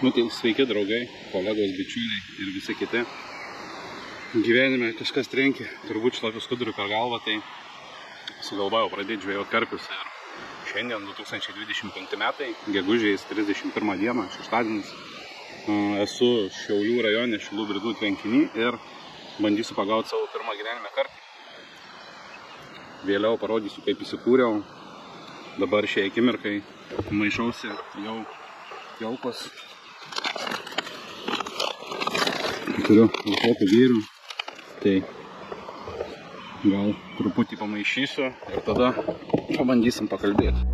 Nu tai sveiki draugai, kolegos, bičiuliai ir visi kiti. Gyvenime kažkas trenkė, turbūt šlapių skudurių per galvą, tai sugalvojau pradėti žvejoti karpius. Ir šiandien 2025 metai, gegužės 31 dieną, šeštadienis, esu Šiaulių rajone, Šilų Bridų tvenkiny ir bandysiu pagauti savo pirmą gyvenime karpį. Vėliau parodysiu, kaip įsikūriau. Dabar šiai akimirkai maišausi jau jaukos. Turiu visokių gėrių, tai gal truputį pamaišysiu ir tada pabandysim pakalbėti.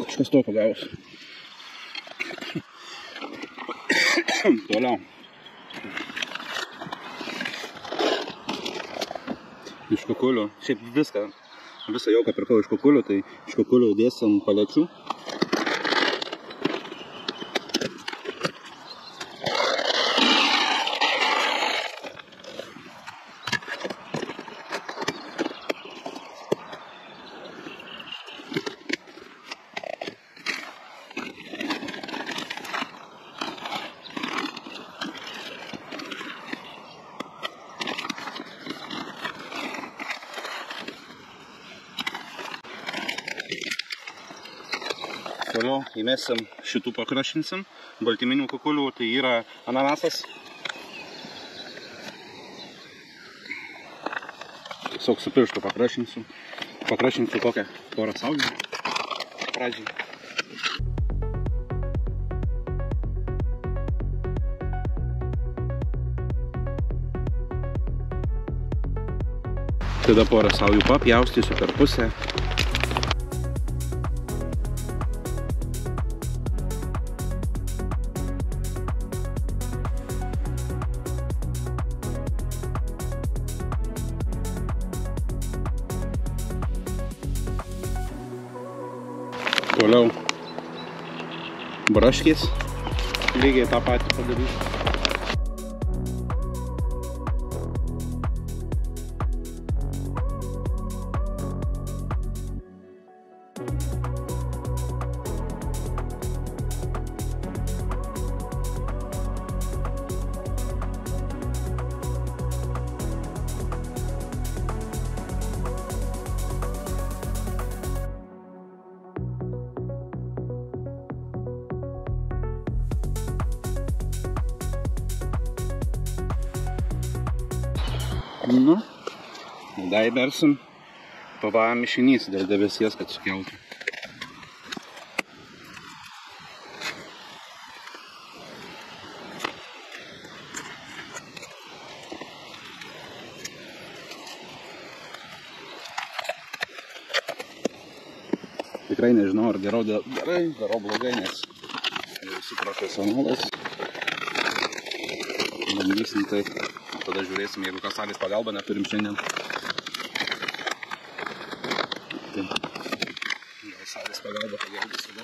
Kažkas to pagavus. Toliau. Iš kukulių. Šiaip visą jauką pirkau iš kukulių, tai iš kukulių dėsim palečių. Toliau įmesim šitų pakrašinsim, baltyminių kukulių, tai yra ananasas. Tiesiog su pirštu pakrašinsiu. Pakrašinsiu kokią porą saugių pradžiai. Tada porą saugių papjaustysiu per pusę. Toliau braškės, lygiai tą patį padarysiu. Nu, tada įbersim PVA mišinys dėl debesies, kad sukeltų. Tikrai nežinau, ar darau gerai, darau blogai, nes esu profesionalas. Bandysim tai. Tada žiūrėsim, jeigu kas salės pagalba neturim šiandien. Tai gal salės pagalba pagelbės tada.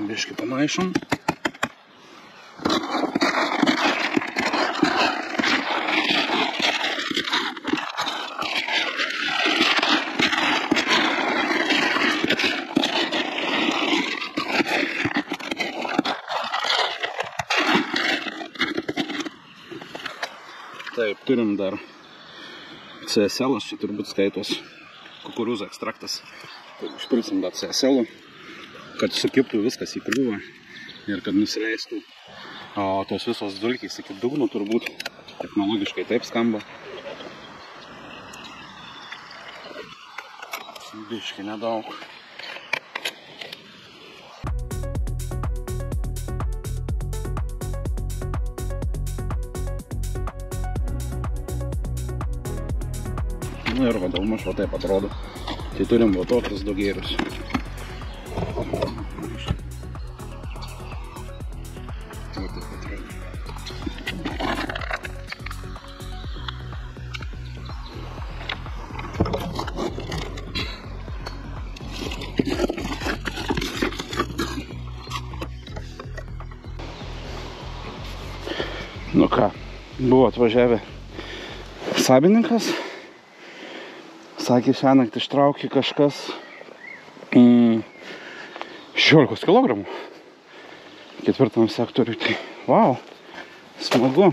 Biškį pamaišom. Taip, turim dar CSL, čia turbūt skaitos kukurūzų ekstraktas. Tai išpilsim dar CSL, kad sukiptų viskas į krūvą ir kad nusileistų tos visos dulkės iki dugno, turbūt technologiškai taip skamba. Biškį nedaug. Nu ir vadovas va taip atrodo. Tai turim va tokius du gėrius. Nu ką, buvo atvažiavę savininkas, sakė, šiąnakt ištraukė kažkas 16 kg ketvirtam sektoriui, tai wow, smagu.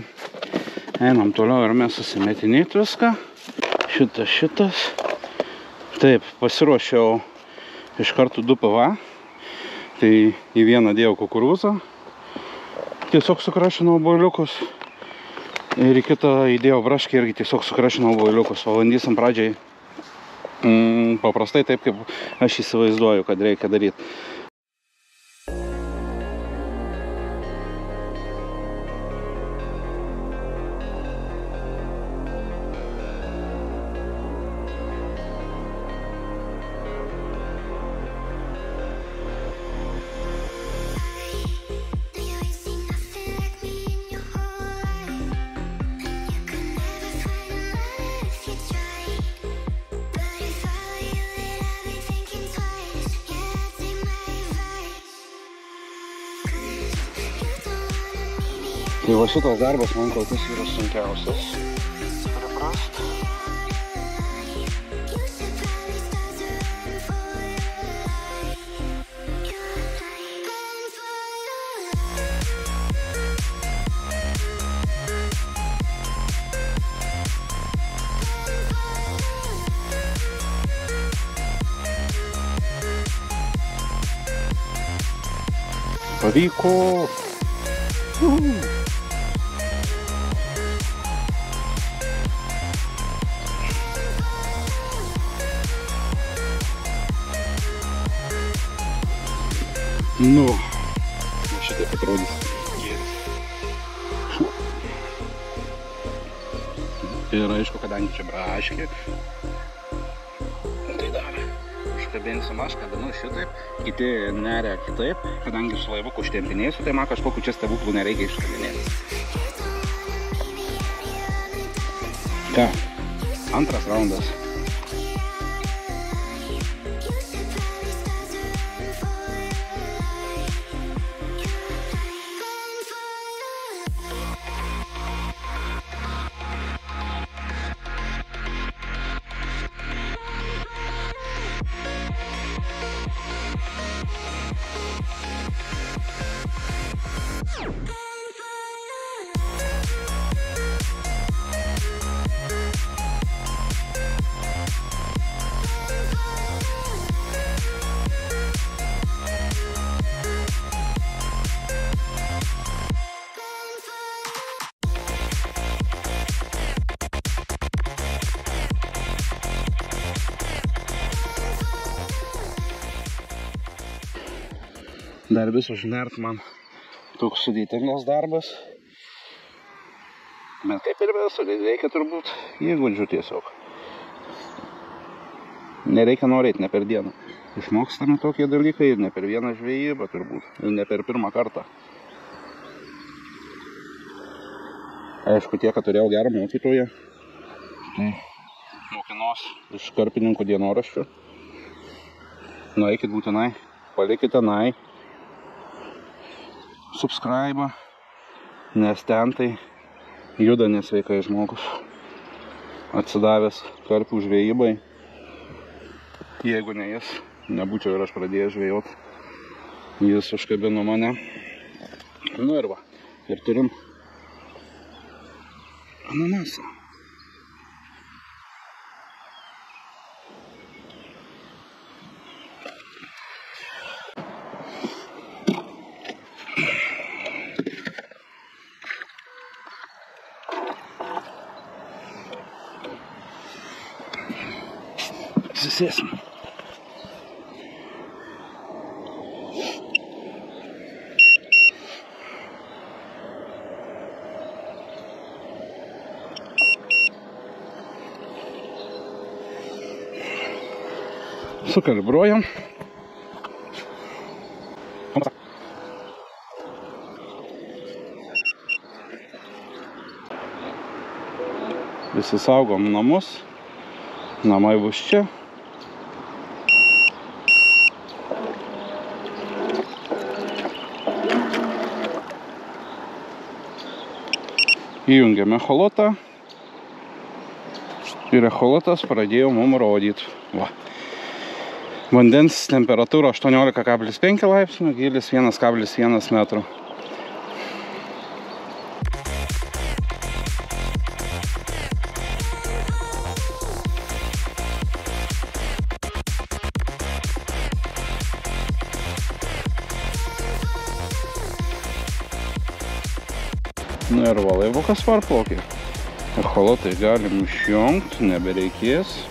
Einam toliau ir mes susimetinėti viską, šitas. Taip, pasiruošiau iš karto 2 PV, tai į vieną dėjau kukurūzą, tiesiog sukrašinau boiliukus ir į kitą įdėjau braškį irgi tiesiog sukrašinau boiliukus. O bandysim pradžiai paprastai taip, kaip aš įsivaizduoju, kad reikia daryti. Tai va šitas darbas man kol kas yra sunkiausias. Priprast. Pavyko! Nu, šitaip atrodys gėris. Ir aišku, kadangi čia braškė, tai dar užkabinsim aš, kabinu šitaip, kiti neria kitaip, kadangi su laivuku užtempinėsiu, tai man kažkokiu čia stebuklų nereikia iškabinėti. Ką? Antras raundas. Dar vis užnert man toks sudėtingas darbas. Bet kaip ir visur, reikia turbūt įgūdžių tiesiog. Nereikia norėti, ne per dieną. Išmokstami tokie dalykai ir ne per vieną žvejybą turbūt. Ir ne per pirmą kartą. Aišku, tie, kad turėjau gerą mokytoją, tai mokinos iš karpininkų dienoraščių. Nueikit būtinai, palikit tenai. Subscribe, nes ten tai juda nesveikai žmogus, atsidavęs karpių žvejybai. Jeigu ne jis, nebūčiau ir aš pradėjęs žvejot. Jis užkabino mane. Nu ir va, ir turim ananasą. Susėsim. Sukalibruojam. Visi saugom namus. Namai bus čia. Įjungiame echolotą. Ir echolotas pradėjo mums rodyti. Va. Vandens temperatūra 18,5 laipsnių, gylis 1,1 metro. Nu ir va, laivukas parplaukė. Echolotai galim išjungti, nebereikės.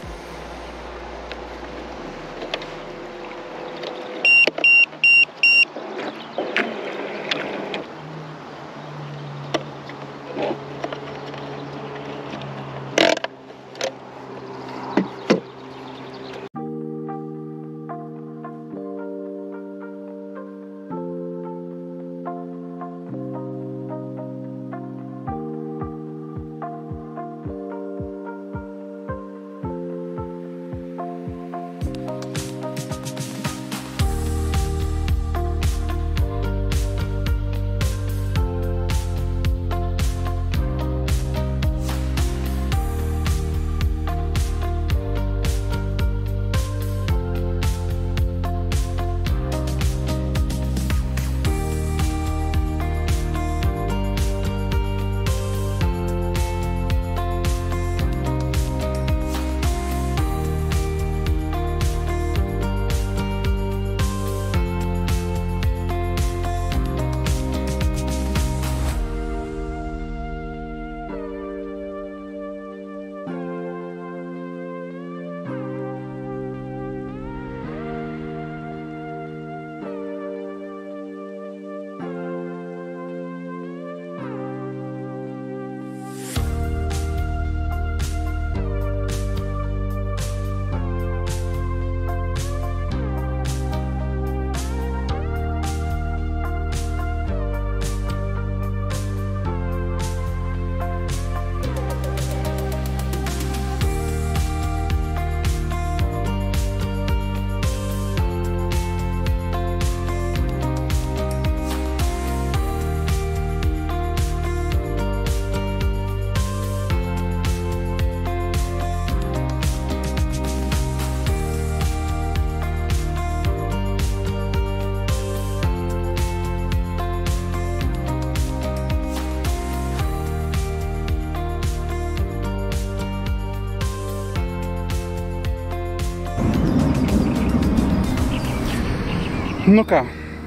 Nu ką,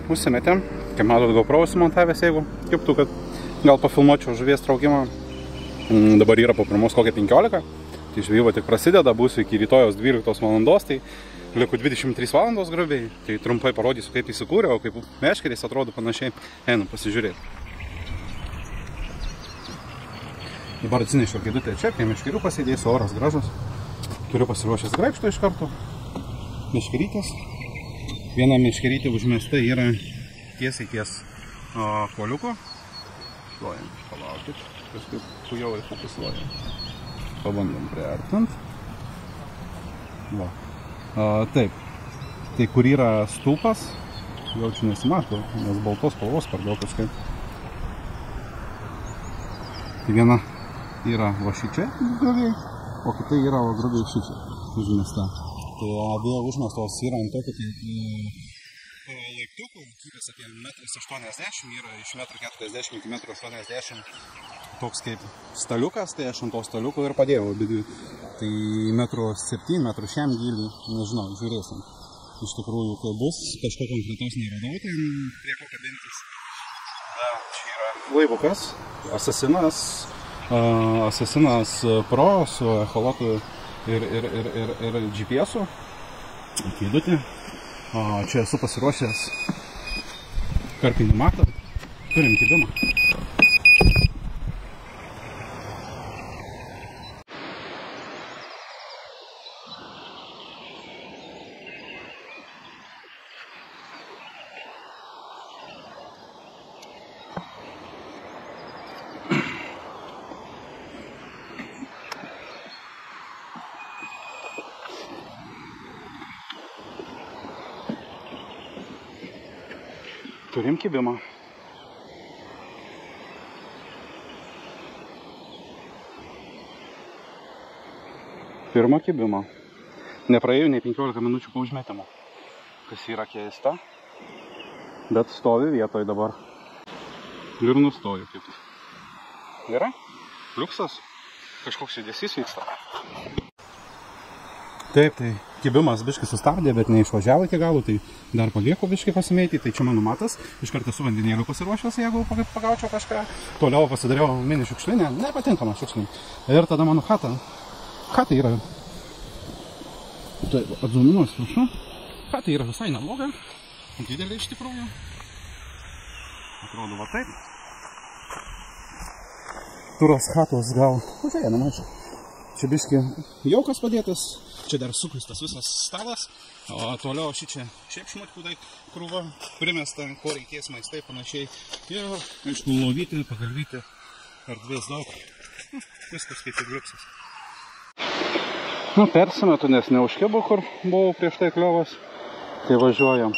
užsimetėm, kaip matot, GoPro užsimontavęs, jeigu kiptų, kad gal pafilmuočiau žuvies traukimą. Dabar yra po pirmos kokia 15, tai žvejyba tik prasideda, būsiu iki rytojos 12 valandos, tai liku 23 valandos grubiai, tai trumpai parodysiu, kaip įsikūrė, o kaip meškeriais atrodo panašiai, einam pasižiūrėti. Dabar atsinešiau kėdutę čia, prie meškerių pasėdėsiu, oras gražus, turiu pasiruošęs graibštą iš karto, meškerytės. Viena meškerytė užmesta yra tiesiai ties kuoliuko. Šluojam, palaukit, kažkaip pujauai fokusuojam. Pabandom priartant. Va. Taip, tai kur yra stulpas, jau čia nesimato, nes baltos spalvos per daug kažkaip. Tai viena yra va šičia grubiai, o kita yra va grubiai šičia užmesta. Tai abie užmestos yra ant tokio laiptukų, kiekis apie 1,80 m, yra iš 1,40 m iki 1,80 m toks kaip staliukas, tai aš ant to staliuko ir padėjau abidvi. Tai 1,7 m, 1,6 m gilį, nežinau, žiūrėsim. Iš tikrųjų, kai bus, kažko konkretaus neradau, tai prie ko kabintis. Da, čia yra laivukas, Asasinas Pro su echolotu ir GPS-u, kėdutė. Čia esu pasiruošęs karpinį matą, turim kibimą. Turim kibimą. Pirmą kibimą. Nepraėjau nei 15 minučių po užmetimo. Kas yra keista. Bet stovi vietoj dabar. Ir nustoju kaip. Gerai? Liuksas. Kažkoks judesys vyksta. Taip, tai kibimas biškai sustabdė, bet neišvažiavo iki galo, tai dar palieku biškai pasimėti. Tai čia mano matas. Iš karto su vandenėliu pasiruošęs, jeigu pagaučiau kažką. Toliau pasidariau mini šiukšlinę. Nepatinkama šiukšlinė. Ir tada mano chata. Chata yra... Tai atzuminuos, prašau. Chata yra visai nebloga. Didelė iš tikrųjų. Atrodo va taip. Turas chatos gal... Užėję, nemačiau. Čia biškai jaukas padėtas. Čia dar sukuistas visas stalas. O toliau šičia šiaip šmutkų tai krūva primesta, ko reikės maistai panašiai. Ir, aišku, lovyti, pagalvyti. Erdvės daug. Viskas kaip ir liuksas. Nu, persimetu, nes neužkibu, kur buvau prieš tai kliovas. Tai važiuojam.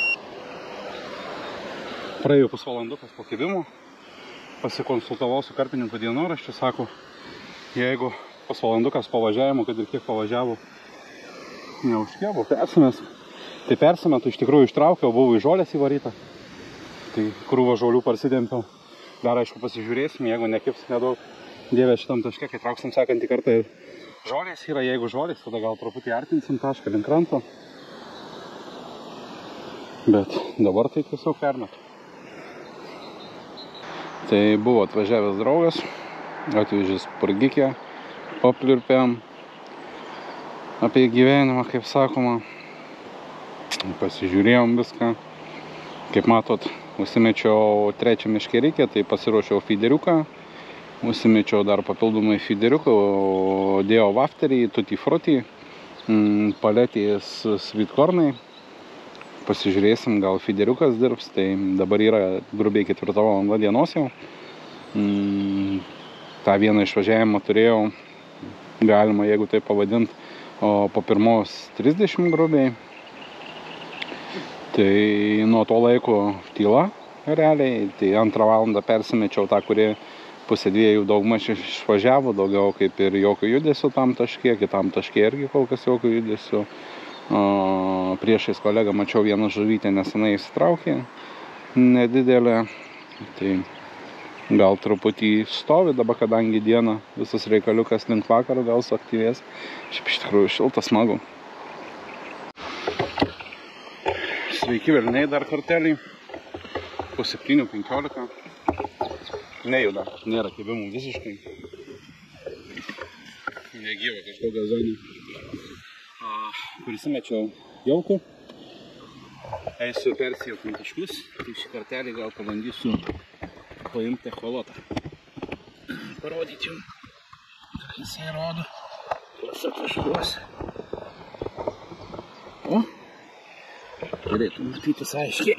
Praėjau pusvalandukas po kibimo. Pasikonsultavau su karpininku dienoraščiu. Sako, jeigu pusvalandukas po važiavimo, kad ir kiek pavažiavo, neužkibu, persimės. Tai persimetu, iš tikrųjų ištraukiau, buvau į žolės įvaryta. Tai krūvą žolių parsidėmpiau. Dar aišku pasižiūrėsim, jeigu nekips nedaug. Dieve šitam taške, kai trauksim sekantį kartą ir žolės yra. Jeigu žolės, tada gal truputį artinsim tašką link kranto. Bet dabar tai tiesiog permetu. Tai buvo atvažiavęs draugas, atvežęs purgikę, papliurpėm apie gyvenimą, kaip sakoma. Pasižiūrėjom viską. Kaip matot, užsimečiau trečią meškerikę, tai pasiruošiau fideriuką. Užsimečiau dar papildomai fideriuką, dėjau wafterį, tutti frutti, paletės sweetcornai. Pasižiūrėsim, gal fideriukas dirbs, tai dabar yra grubiai 4 valanda dienos jau. tą vieną išvažiavimą turėjau, galima, jeigu tai pavadint, o po pirmos 30 grubiai. Tai nuo to laiko tyla realiai, tai 2 valandą persimečiau tą, kuri pusę 2 daugmaž išvažiavo, daugiau kaip ir jokio judesio tam taške, kitam taške irgi kol kas jokio judesio. Priešais kolegą mačiau vieną žuvytę nesenai įsitraukė, nedidelė, tai gal truputį stovi, dabar kadangi diena visas reikaliukas link vakaro gal suaktyvės. Šiaip iš tikrųjų šilta, smagu. Sveiki velniai dar kartelį, po 7:15, nejuda, nėra kibimų visiškai, negyva kažkokia zonė. Prisimečiau jaukų, eisiu persijaukim taškus, tai šį kartelį gal pabandysiu paimti echolotą. Parodyti jums, ką jisai rodo tuose taškuose. O, galėtų matytis aiškiai.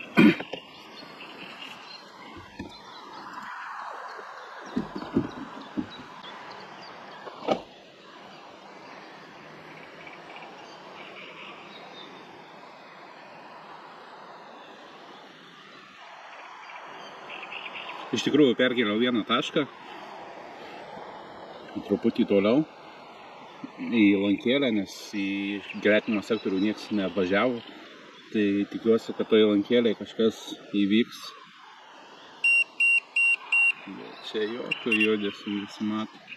Iš tikrųjų perkėliau vieną tašką, truputį toliau į lankėlę, nes į gretimą sektorių nieks nevažiavo. Tai tikiuosi, kad toje lankėlėje kažkas įvyks. Bet čia jokio judesio nesimato.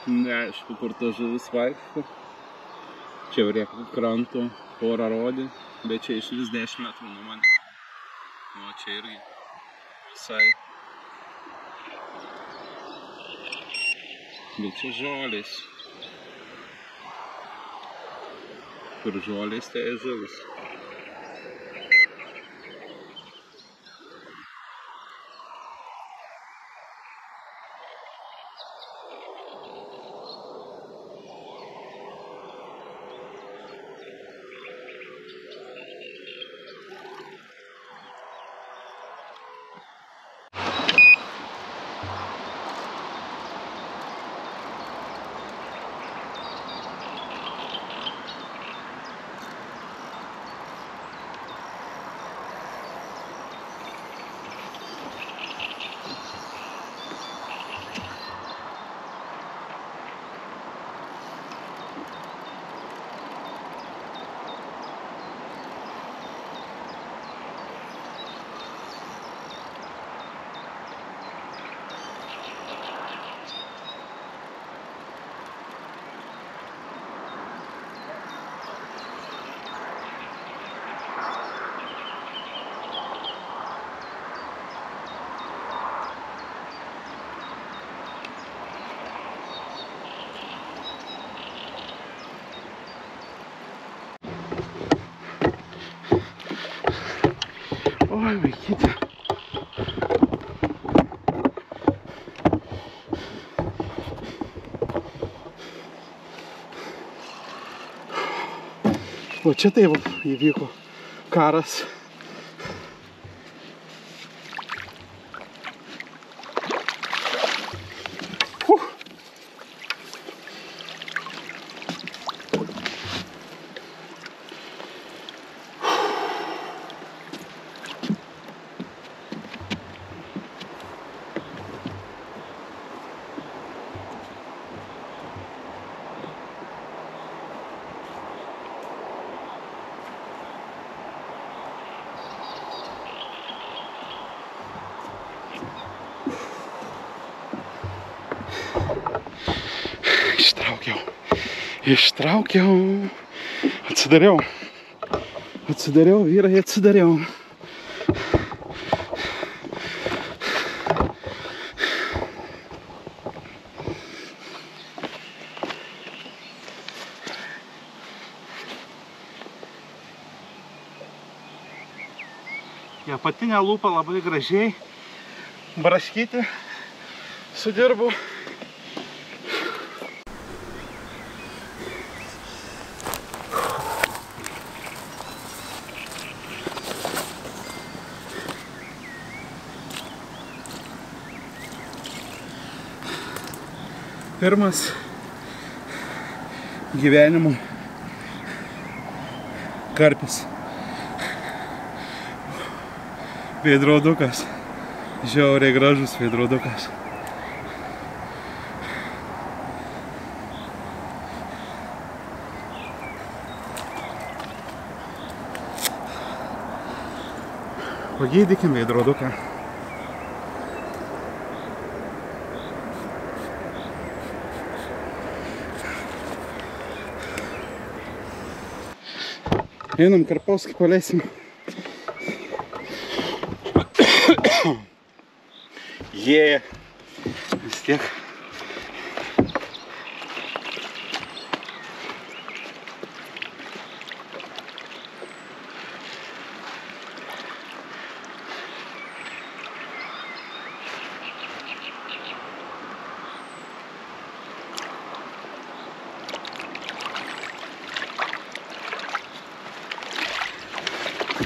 Neaišku, kur ta žuvis vaikšto. Čia prie kranto porą rodė, bet čia iš vis 10 metrų nuo manęs. O čia irgi visai. Bet čia žolės. Kur žolės, tai žuvis. Oi, vaikyti. O čia taip įvyko karas. Ištraukiau. Atsidariau, vyrai, atsidariau. Apatinę lūpą labai gražiai braškyti sudirbu. Pirmas gyvenimo karpis. Veidrodukas. Žiauriai gražus veidrodukas. Pagydykim veidroduką. Einam Karpovskį paleisim. Jie vis tiek.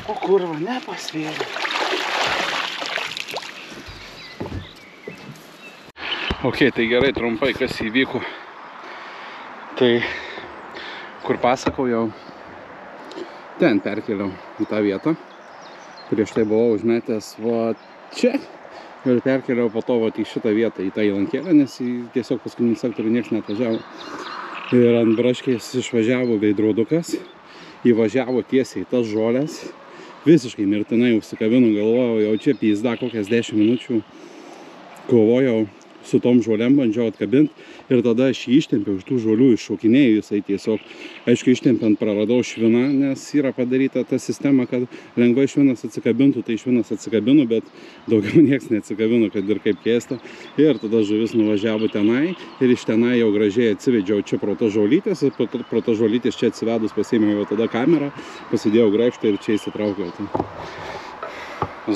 O kurva, nepasvėrė. Ok, tai gerai, trumpai, kas įvyko. Tai, kur pasakojau, ten perkeliau į tą vietą. Prieš tai buvau užmetęs va čia. Ir perkeliau po to va į šitą vietą, į tą įlankėlę, nes tiesiog paskutinį sektorių nieks neatvažiavo. Ir ant braškės išvažiavo veidrodukas, įvažiavo tiesiai į tas žolės. Visiškai mirtinai užsikabinu, galvojau, jau čia pizda kokias 10 minučių kovojau su tom žolėm, bandžiau atkabinti ir tada aš jį ištempiau iš tų žolių, iššokinėjau jisai tiesiog. Aišku, ištempiant praradau šviną, nes yra padaryta ta sistema, kad lengvai švinas atsikabintų, tai švinas atsikabinu, bet daugiau nieks neatsikabino, kad ir kaip keista. Ir tada žuvis nuvažiavo tenai ir iš tenai jau gražiai atsivedžiau čia pro tas žolytės, ir pro tas žolytės čia atsivedus pasiėmiau jau tada kamerą, pasidėjau graibštą ir čia įsitraukiau.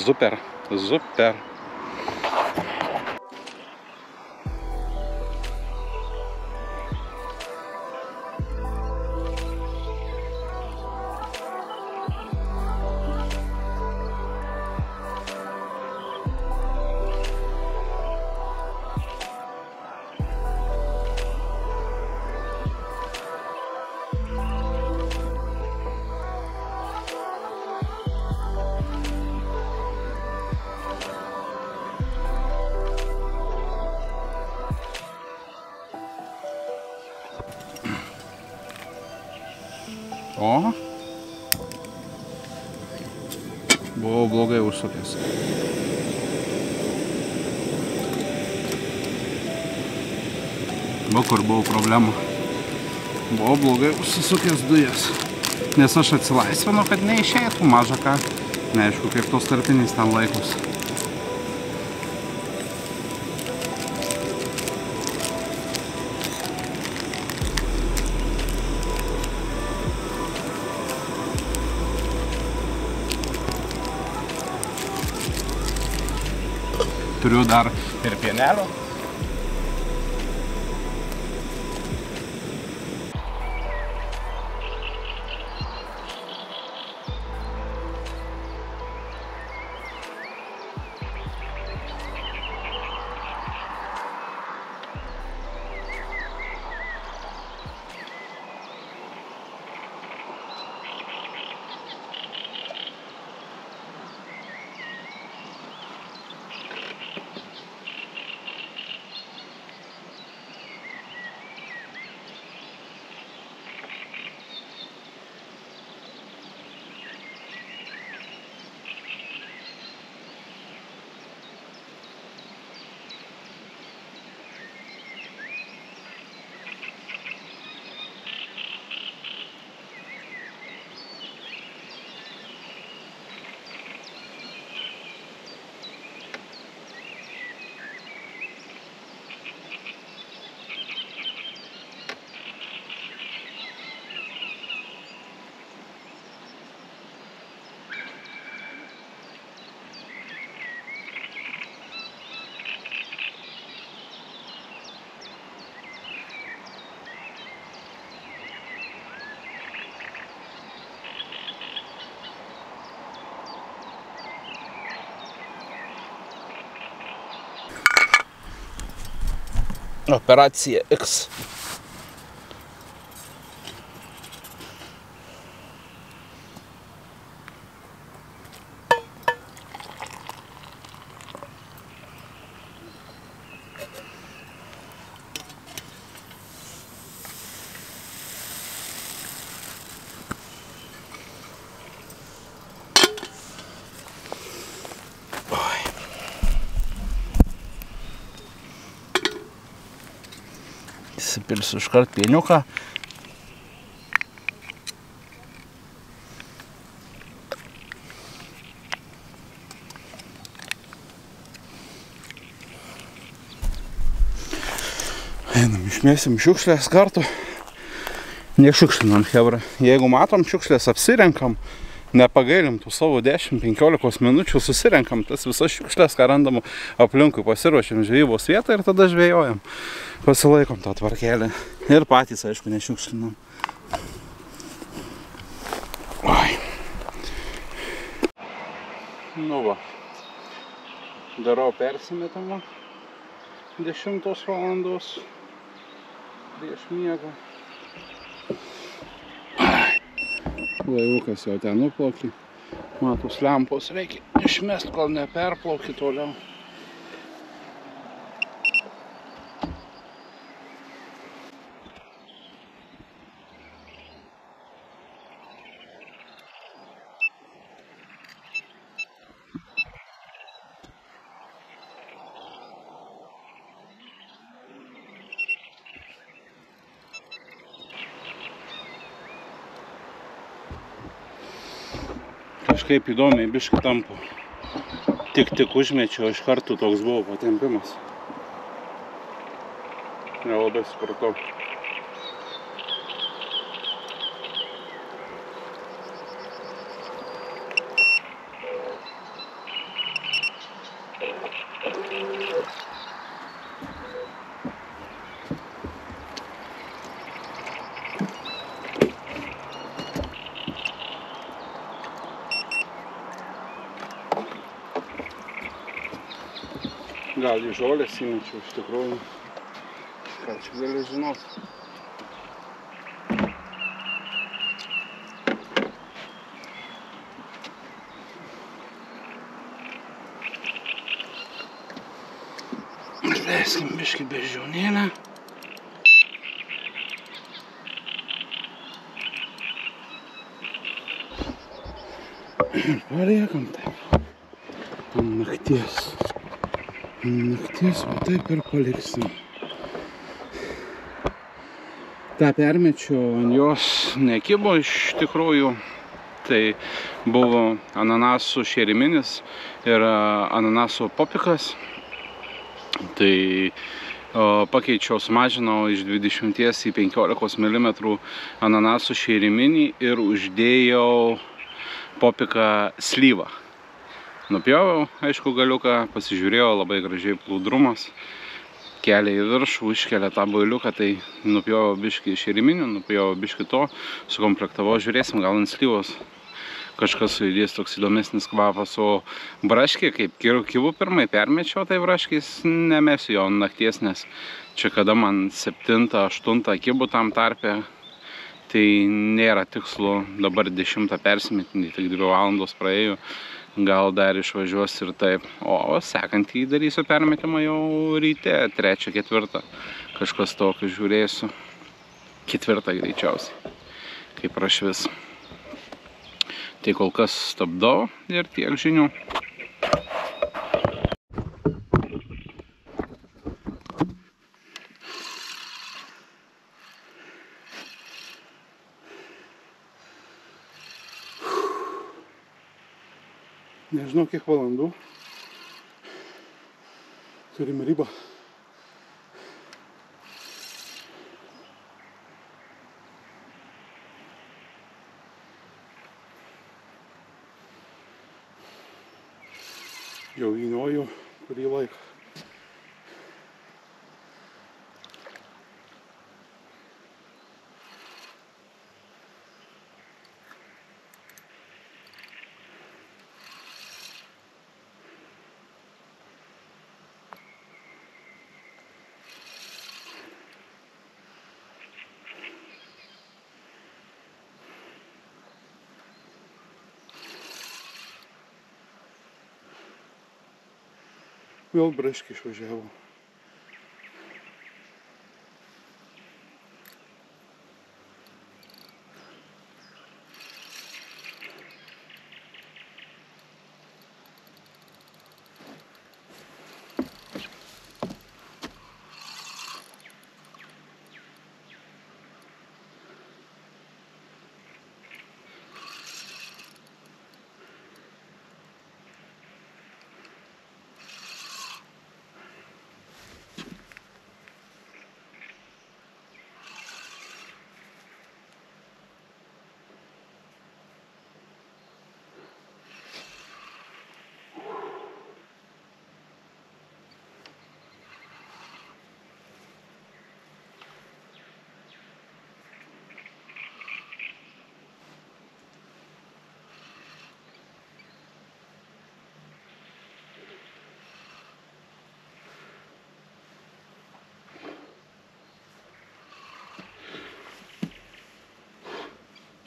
Super, super. O, buvau blogai užsukęs. Va kur buvo problemų. Buvau blogai užsisukęs dujas. Nes aš atsilaisvinu, kad neišeitų maža ką. Neaišku, kaip tos tarpinės ten laikus. turiu dar ir pienelio. Operacija X. Įsipilsiu iškart pieniuką. Einam, išmėsim šiukšlės kartu. Nešiukšlinam, hebra. Jeigu matom šiukšlės, apsirenkam, nepagailim tų savo 10-15 minučių, susirenkam tas visas šiukšlės, ką randam aplinkui, pasiruošiam žvejybos vietą ir tada žvejojam. Pasilaikom tą tvarkelę ir patys, aišku, nešiukšlinam. Oi. Nu va, darau persimetimą 10 valandos prieš miegą. Laivukas jau ten nuplaukė. Matos lempos reikia išmest, kol neperplaukė toliau. Kažkaip įdomiai biškį tampo. Tik užmečiau, iš karto toks buvo patempimas. Nelabai supratau. Gal į žolės įmečiau iš tikrųjų. Ką čia gali žinot? Leiskim biškį beždžionėlę. Ir paliekam taip. Ant nakties. Nakties, o taip ir paliksim. tą permečiau, ant jos nekibo iš tikrųjų. Tai buvo ananasų šeriminis ir ananasų popikas. Tai pakeičiau, sumažinau iš 20 į 15 mm ananasų šeriminį ir uždėjau popiką slyvą. Nupjoviau, aišku, galiuką, pasižiūrėjau, labai gražiai plūdrumas. Kelia į viršų, iškelia tą bailiuką, tai nupjoviau biškį šeriminių, nupjoviau biškį to, sukomplektavau, žiūrėsim, gal ant slyvos kažkas sujudės, toks įdomesnis kvapas, o braškį, kaip kivų pirmai permečiau, tai braškis nemesiu jo nakties, nes čia kada man 7-8 kibų tam tarpe, tai nėra tikslu dabar 10 persimetinti, tik 2 valandos praėjo. Gal dar išvažiuos ir taip, o sekantį darysiu permetimą jau ryte, 3-4, kažkas tokio žiūrėsiu, 4 greičiausiai, kaip prašvis. Tai kol kas stabdau ir tiek žinių. Nežinau, kiek valandų. Turim ribą. Jau vynioju kurį laiką. Vėl braškį išvažiavo.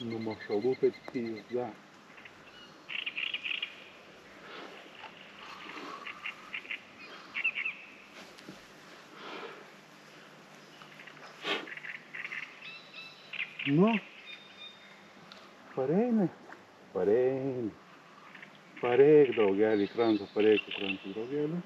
Numašalų kaip pizda. Nu, pareini. Pareik daugelį krantą, pareik krantą daugelį.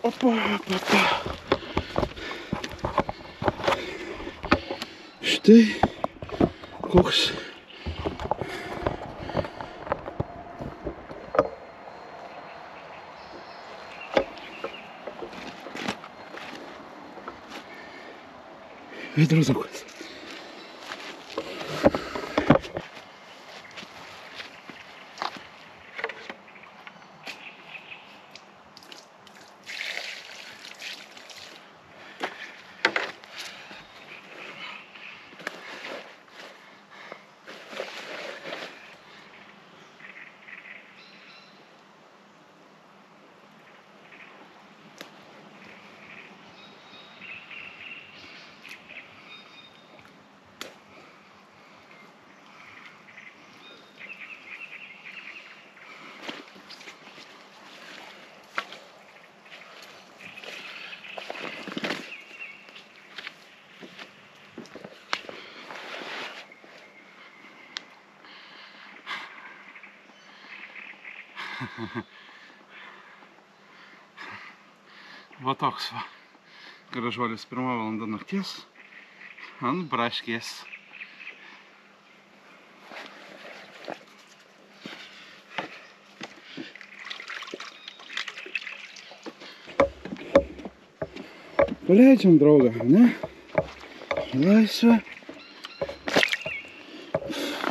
Opa. Štai koks veidrozukas. Va toks va. Gražuolis 1 valanda nakties. Ant braškės. Paleidžiam draugą, ne? Laisvę.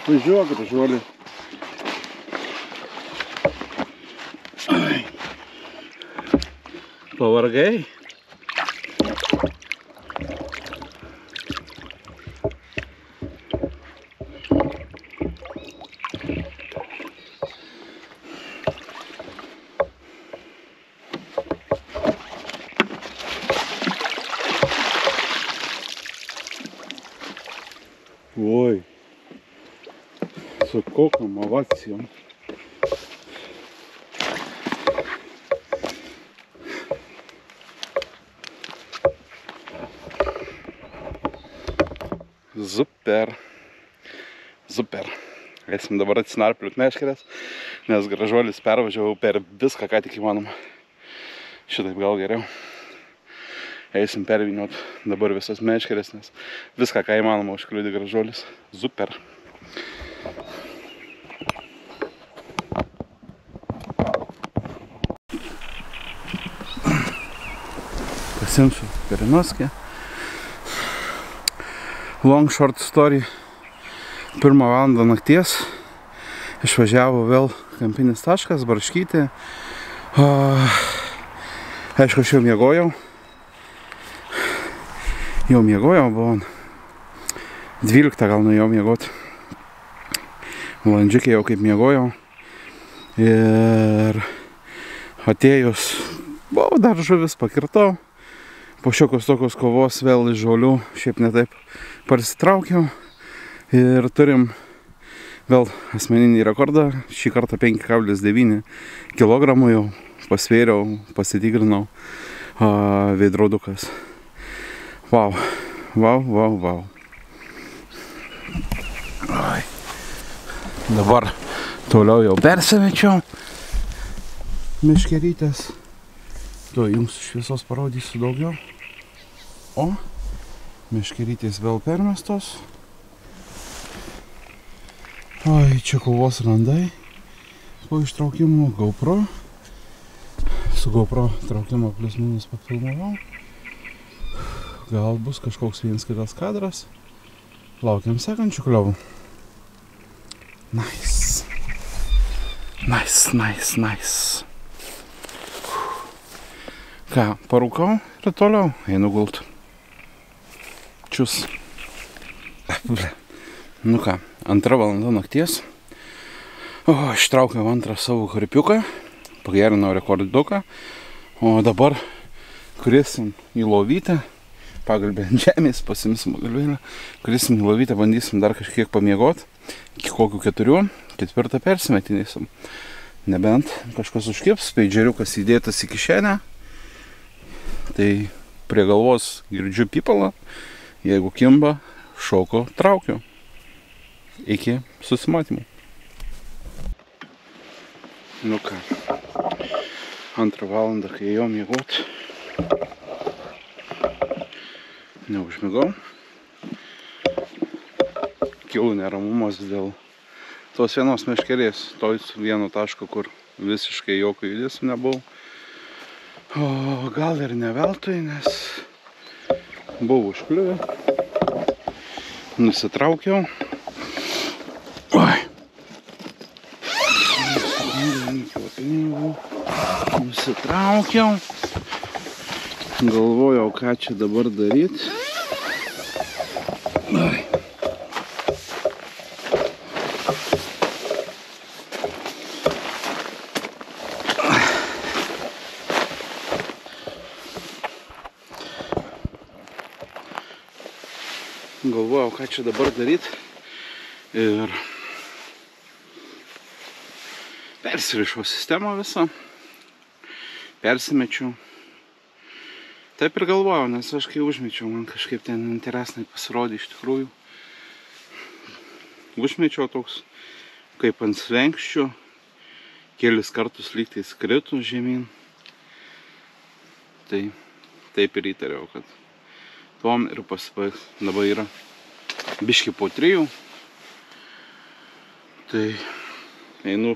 Važiuok, gražuolį. Pavargai? Ой, su kokiom ovacijom. Super. Super. Eisim dabar atsinarpliut meškerės, nes gražuolis pervažiavau per viską, ką tik įmanoma. Šitaip gal geriau. Eisim pervyniot dabar visas meškerės, nes viską, ką įmanoma, užkliudė gražuolis. Super. Pasimsiu perinoskę. Long short story. 1 valandą nakties. Išvažiavo vėl kampinis taškas, Barškytė. Aišku, aš jau miegojau. Buvo 12 gal nuėjau miegoti. Valandžiukė jau kaip miegojau. Ir atėjus, buvau dar žuvis pakirtau. Po šiokios tokios kovos vėl iš žolių, šiaip netaip parsitraukiau. Ir turim vėl asmeninį rekordą. Šį kartą 5,9 kg jau pasvėriau, pasitikrinau. Veidrodukas. Wow. Ai. Dabar toliau jau persimečiau meškerytės. Tuo jums šviesos parodysiu daugiau. O meškerytės vėl permestos. Oi, čia kovos randai. Po ištraukimo GoPro. Su GoPro traukimo plius minus papilmavau. Gal bus kažkoks vienas kitas kadras. Laukiam sekančių kliovų. Nice. Ką, parūkau ir toliau einu gult. Čius. Nu ką, 2 valanda nakties. Ištraukiau antrą savo haripiuką. Pagerinau rekorduką. O dabar krisim į lovytę. Pagalbė ant žemės, pasimsim pagalbėlę. Krisim į lovytę, bandysim dar kažkiek pamiegot. Iki kokių 4, 4 persimetinėsim. Nebent kažkas užkips, peidžeriukas įdėtas į kišenę. Tai prie galvos girdžiu pipalą. Jeigu kimba, šoko traukiu. Iki susimatymų. Nu ką, 2 valandą, kai ėjau miegot. Neužmigau. Kilo neramumas dėl tos vienos meškerės, tos vieno taško, kur visiškai jokio judesio nebuvo. O gal ir ne veltui, nes buvo užkliuvę. Nusitraukiau. Oi. Nusitraukiau. Galvojau, ką čia dabar daryti. Galvojau, ką čia dabar daryti. Ir persirišau sistemą visą. Persimečiau. Taip ir galvojau, nes aš kai užmečiau, man kažkaip ten interesnai pasirodė iš tikrųjų. Užmečiau toks kaip ant slenkščių kelis kartus lygtai skritų žemyn. Tai taip ir įtariau, kad tuom ir pasibaigs. Dabar yra biški po 3. Tai einu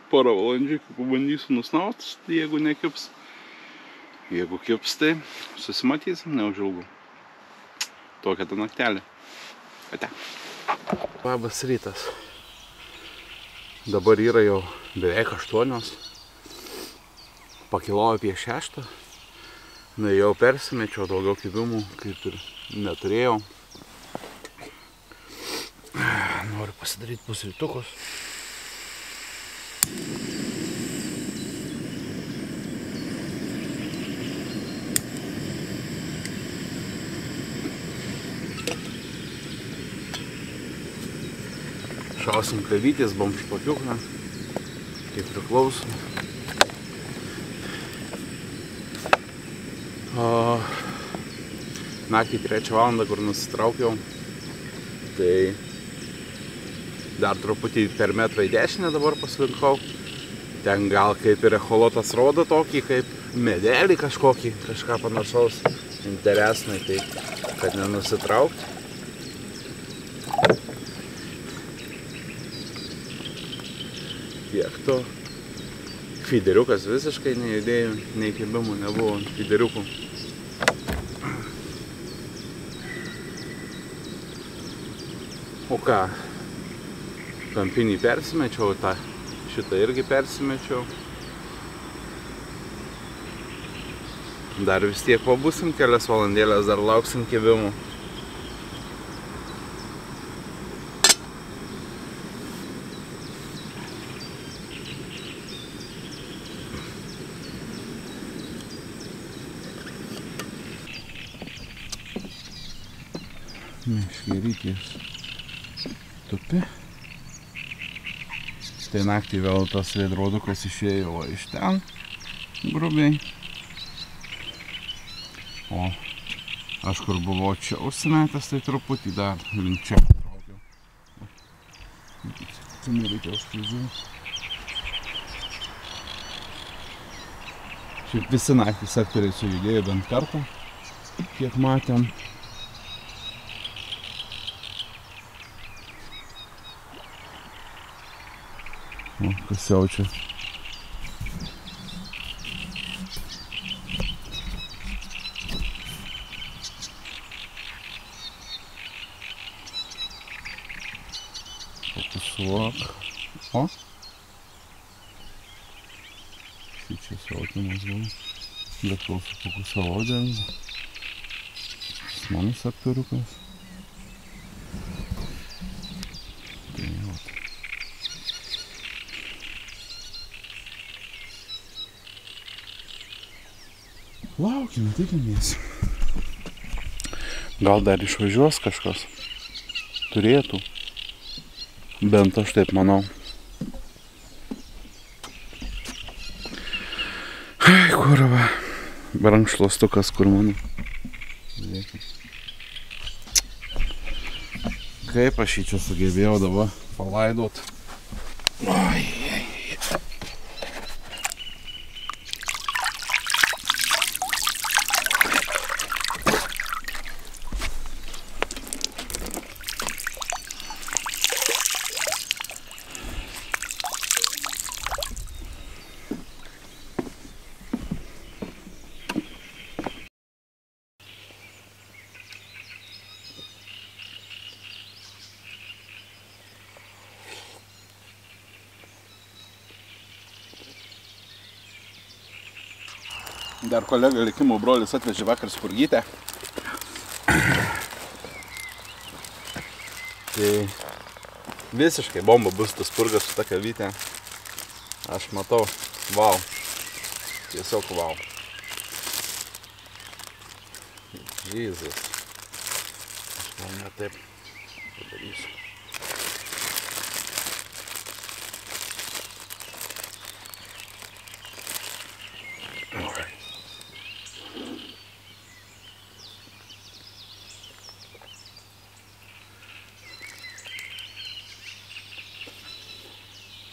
porą valandžių, pabandysiu nusnaut, jeigu nekibs. Jeigu kibs, tai susimatysim neužilgu. Tokia ta naktelė. Ate. Labas rytas. Dabar yra jau beveik 8. Pakilau apie 6. Jau persimečiau, daugiau kibimų kaip ir neturėjau. Noriu pasidaryti pusrytukus. Šausim kavytės, bamšpakiuką, kaip priklauso. Naktį 3 valandą, kur nusitraukiau, tai dar truputį per metrą į dešinę dabar paslinkau. Ten gal kaip ir echolotas rodo tokį, kaip medelį kažkokį, kažką panašaus interesnai, tai kad nenusitraukti. Tiek to. Fideriukas visiškai nejudėjo, nei kibimų nebuvo ant fideriukų. O ką, kampinį persimečiau, šitą irgi persimečiau. Dar vis tiek pabusim kelias valandėlės, dar lauksim kibimų. Meškerytės tupi. Tai naktį vėl tas veidrodukas išėjo iš ten, grubiai. O aš kur buvau čia užsimetęs, tai truputį dar link čia traukiau. Čia nereikia užkliužiuoti. Šiaip visi naktį sektoriai sujudėjo bent kartą, kiek matėm. O, kas jaučia. Fokusuok. O? Šičia siautimas buvo. Bet kol sufokusavau dėl. Mano sektoriukas. Laukim, tikimės. Gal dar išvažiuos kažkas. Turėtų. Bent aš taip manau. Ai, kur va. Rankšluostukas, kur mano. Kaip aš jį čia sugebėjau dabar palaidot. Ai. Dar kolega likimo brolis atvežė vakar spurgytę. Tai visiškai bomba bus tas spurgas su ta kavytė. Aš matau, vau. Tiesiog vau. Jėzus. Aš gal ne taip padarysiu.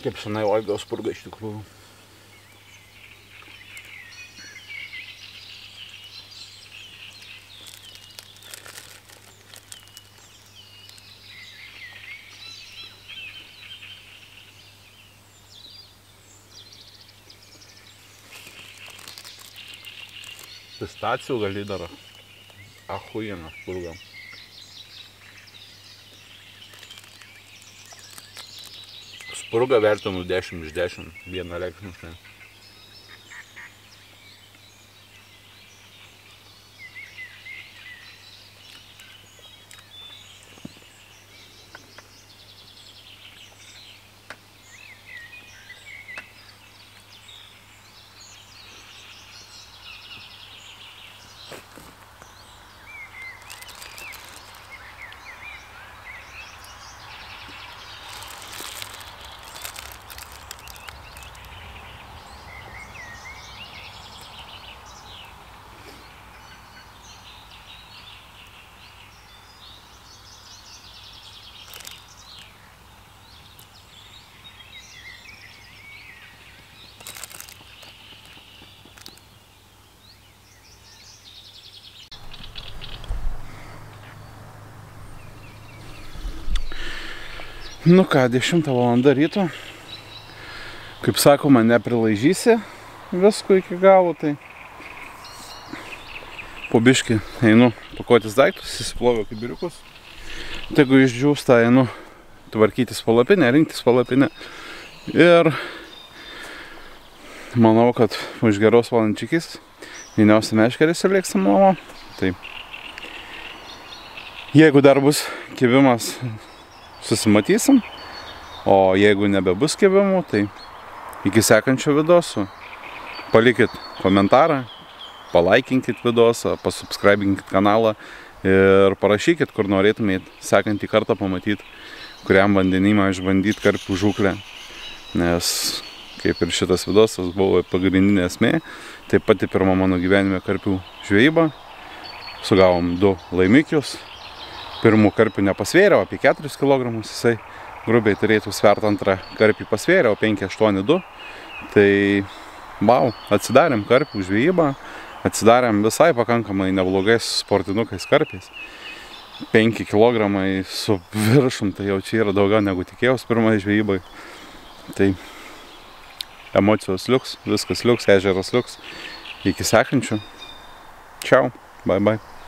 Kaip senai valgiau spurgą iš tikrųjų. Pistacijų gali dar. Ahujena spurga. Spurgą vertinu 10 iš 10, vienareikšmiškai. Nu ką, 10 valanda ryto. Kaip sakoma, neprilaižysi visko iki galo, tai po biškį einu pakuotis daiktus, įsiploviau kibiriukus. Tegu išdžiūsta, einu tvarkytis palapinę, rinktis palapinę. Ir manau, kad už geros valandčikis vyniausi meškerės ir lėksim namo. Tai jeigu dar bus kibimas, susimatysim, o jeigu nebebus kibimų, tai iki sekančio videoso palikit komentarą, palaikinkit videosą, pasubscribinkit kanalą ir parašykit, kur norėtumėt sekantį kartą pamatyti, kuriam vandenymą išbandyti karpių žūklę, nes kaip ir šitas videosas buvo pagrindinė esmė, taip pat pirma mano gyvenime karpių žvejyba, sugavom 2 laimikius. Pirmų karpių nepasvėriau, apie 4 kg, jisai grubiai turėtų svert, antrą karpį pasvėriau, 5,82. Tai, bau, atsidarėm karpių žvejybą, atsidarėm visai pakankamai neblogais sportinukais karpiais. 5 kg su viršum, tai jau čia yra daugiau negu tikėjaus pirmai žvejybai. Tai emocijos liuks, viskas liuks, ežeras liuks. Iki sekančių. Čiau, bye bye.